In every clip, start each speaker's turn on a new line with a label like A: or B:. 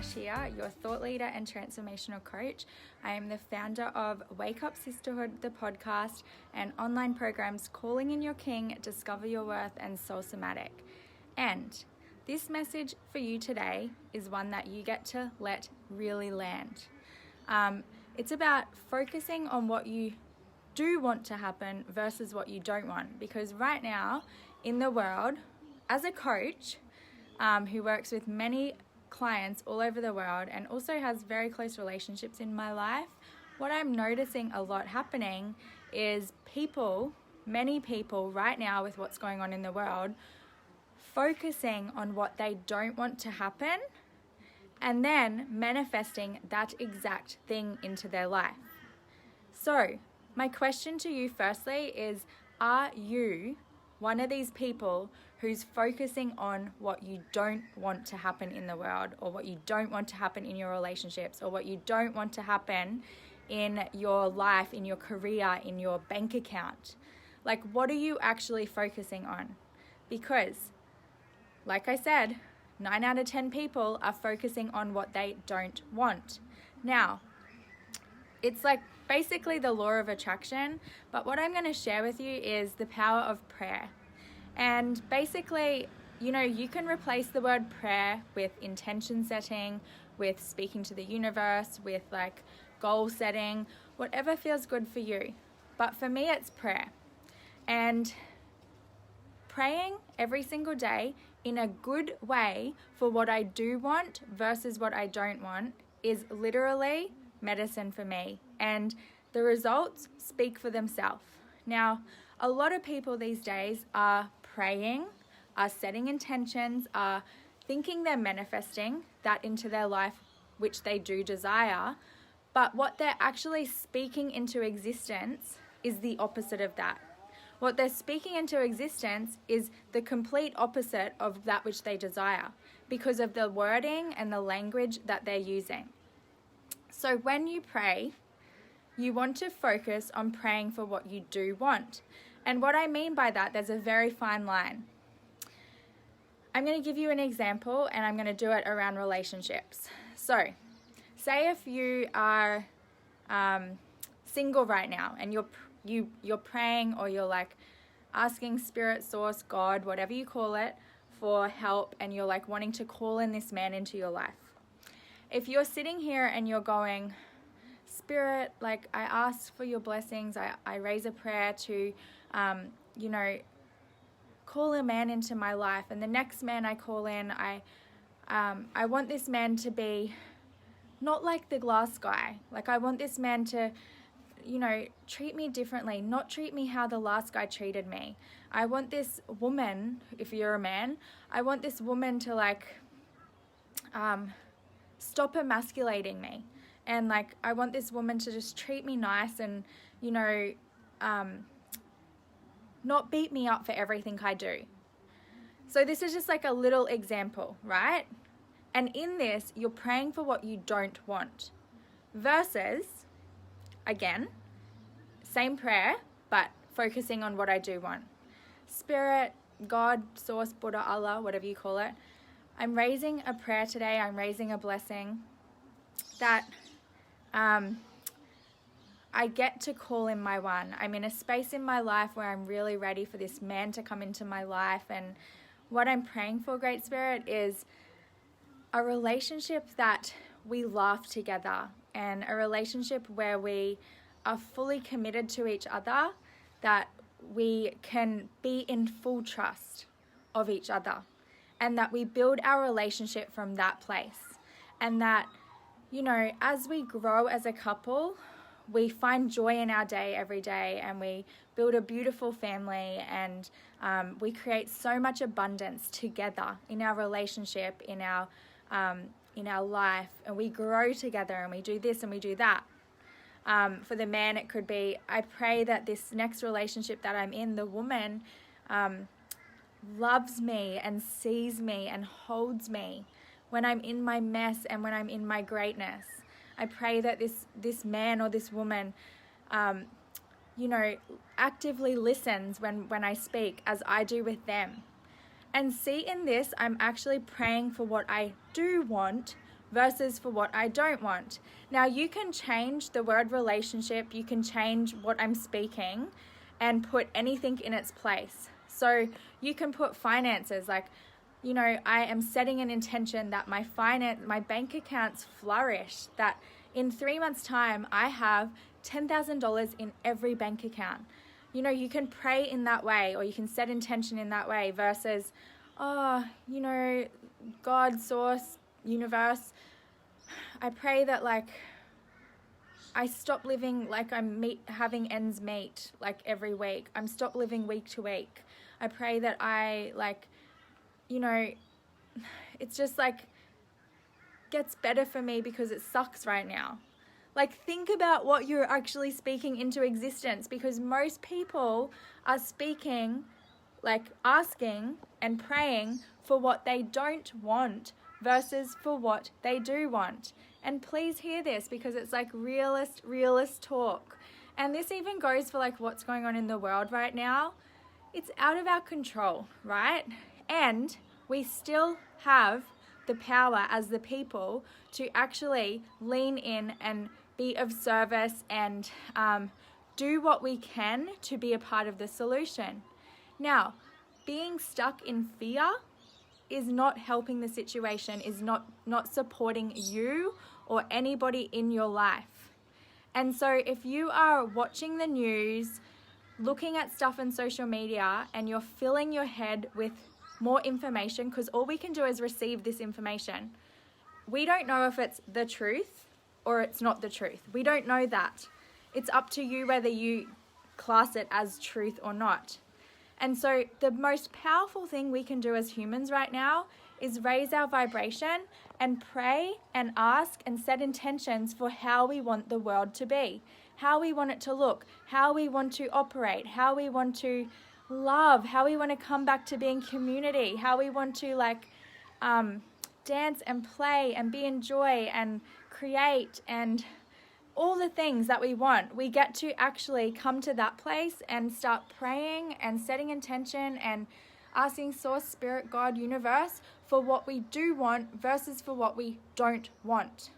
A: Ash here, your thought leader and transformational coach. I am the founder of Wake Up Sisterhood, the podcast, and online programs Calling in Your King, Discover Your Worth, and Soul Somatic. And this message for you today is one that you get to let really land. It's about focusing on what you do want to happen versus what you don't want. Because right now in the world, as a coach who works with many clients all over the world and also has very close relationships in my life, what I'm noticing a lot happening is many people right now with what's going on in the world, focusing on what they don't want to happen and then manifesting that exact thing into their life. So my question to you firstly is, are you one of these people who's focusing on what you don't want to happen in the world, or what you don't want to happen in your relationships, or what you don't want to happen in your life, in your career, in your bank account? Like, what are you actually focusing on? Because, like I said, 9 out of 10 people are focusing on what they don't want. Now, it's like basically the law of attraction, but what I'm going to share with you is the power of prayer. And basically, you can replace the word prayer with intention setting, with speaking to the universe, with like goal setting, whatever feels good for you. But for me, it's prayer. And praying every single day in a good way for what I do want versus what I don't want is literally medicine for me. And the results speak for themselves. Now, a lot of people these days are praying, are setting intentions, are thinking they're manifesting that into their life, which they do desire. But what they're actually speaking into existence is the opposite of that. What they're speaking into existence is the complete opposite of that which they desire because of the wording and the language that they're using. So when you pray, you want to focus on praying for what you do want. And what I mean by that, there's a very fine line. I'm going to give you an example, and I'm going to do it around relationships. So, say if you are single right now, and you're praying, or you're like asking Spirit, Source, God, whatever you call it, for help, and you're like wanting to call in this man into your life. If you're sitting here and you're going, Spirit, like I ask for your blessings, I raise a prayer to, call a man into my life, and the next man I call in, I want this man to be not like the last guy. Like I want this man to, treat me differently, not treat me how the last guy treated me. I want this woman, if you're a man, I want this woman to like, stop emasculating me. And like, I want this woman to just treat me nice and, not beat me up for everything I do. So this is just like a little example, right? And in this, you're praying for what you don't want. Versus, again, same prayer, but focusing on what I do want. Spirit, God, Source, Buddha, Allah, whatever you call it. I'm raising a prayer today. I'm raising a blessing that I get to call in my one. I'm in a space in my life where I'm really ready for this man to come into my life. And what I'm praying for, Great Spirit, is a relationship that we laugh together, and a relationship where we are fully committed to each other, that we can be in full trust of each other, and that we build our relationship from that place. And that, as we grow as a couple, we find joy in our day every day, and we build a beautiful family, and we create so much abundance together in our relationship, in our life, and we grow together, and we do this and we do that. For the man, it could be, I pray that this next relationship that I'm in, the woman loves me and sees me and holds me when I'm in my mess and when I'm in my greatness. I pray that this man or this woman, actively listens when I speak, as I do with them. And see, in this, I'm actually praying for what I do want versus for what I don't want. Now, you can change the word relationship, you can change what I'm speaking and put anything in its place. So you can put finances, like, you know, I am setting an intention that my bank accounts flourish, that in 3 months' time, I have $10,000 in every bank account. You know, you can pray in that way, or you can set intention in that way versus, oh, you know, God, source, universe, I pray that, like, I stop living like I'm having ends meet, like, every week. I'm stop living week to week. I pray that I, like, you know, it's just like gets better for me because it sucks right now. Like, think about what you're actually speaking into existence, because most people are speaking, like, asking and praying for what they don't want versus for what they do want. And please hear this, because it's like realist talk. And this even goes for, like, what's going on in the world right now. It's out of our control, right? And we still have the power as the people to actually lean in and be of service and do what we can to be a part of the solution. Now, being stuck in fear is not helping the situation, is not supporting you or anybody in your life. And so if you are watching the news, looking at stuff on social media, and you're filling your head with more information, because all we can do is receive this information. We don't know if it's the truth or it's not the truth. We don't know that. It's up to you whether you class it as truth or not. And so the most powerful thing we can do as humans right now is raise our vibration and pray and ask and set intentions for how we want the world to be, how we want it to look, how we want to operate, how we want to love, how we want to come back to being community, how we want to, like, dance and play and be in joy and create and all the things that we want. We get to actually come to that place and start praying and setting intention and asking source, spirit, God, universe for what we do want versus for what we don't want.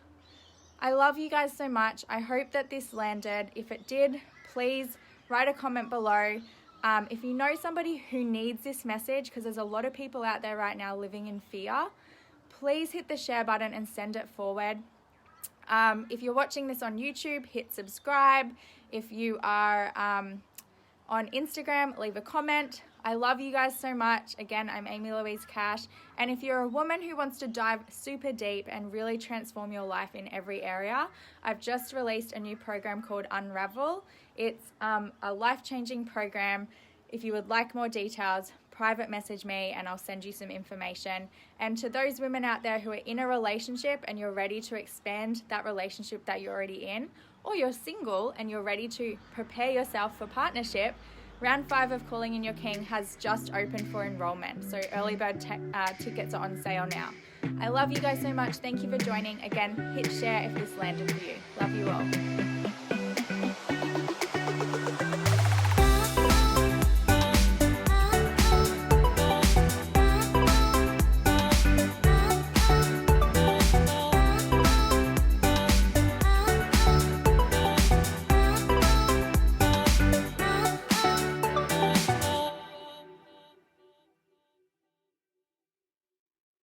A: I love you guys so much. I hope that this landed. If it did, please write a comment below. If you know somebody who needs this message, because there's a lot of people out there right now living in fear, please hit the share button and send it forward. If you're watching this on YouTube, hit subscribe. If you are on Instagram, leave a comment. I love you guys so much. Again, I'm Amy Louise Cash. And if you're a woman who wants to dive super deep and really transform your life in every area, I've just released a new program called Unravel. It's a life-changing program. If you would like more details, private message me and I'll send you some information. And to those women out there who are in a relationship and you're ready to expand that relationship that you're already in, or you're single and you're ready to prepare yourself for partnership, Round 5 of Calling in Your King has just opened for enrollment. So early bird tickets are on sale now. I love you guys so much. Thank you for joining. Again, hit share if this landed for you. Love you all.